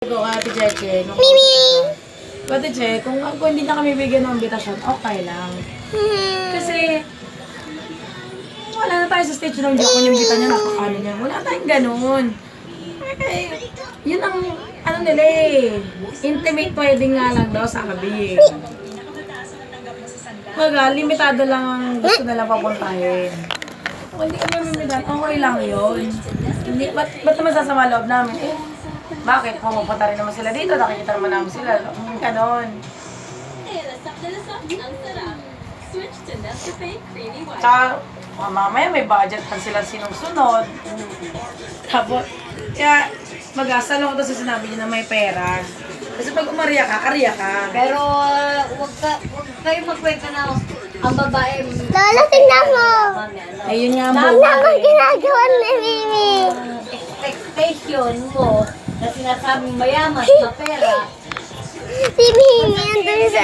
Go, Ate Cheche. Mimi! Ate Che, kung hindi na kami bigyan ng invitation, okay lang. Kasi, wala na tayo sa stage na hindi ako niyong niya, napakano niya. Wala tayong ganun. Okay. Yun ang, ano nila eh, intimate wedding nga lang daw sa Kabi. Baga, limitado lang ang gusto nila papuntahin. Kung hindi kami mimitan, okay lang yun. Hindi, ba't naman sasama loob namin? Eh, bakit? Pumupunta rin naman sila dito, nakikita naman namin sila. Ganon. Tsaka, mamaya may budget pa sila sinusunod. Tapos, kaya, mag-asalo ko to sa sinabi niyo na may pera. Kasi pag umariya ka, ariya ka. Pero wag kayo magkwento na ang babae. Lola, tingnan mo! Ayun nga mo. Tingnan mo ginagawa ni Mimi! Expectation mo na sinasabing mayaman na pera. Si Mimi andun sa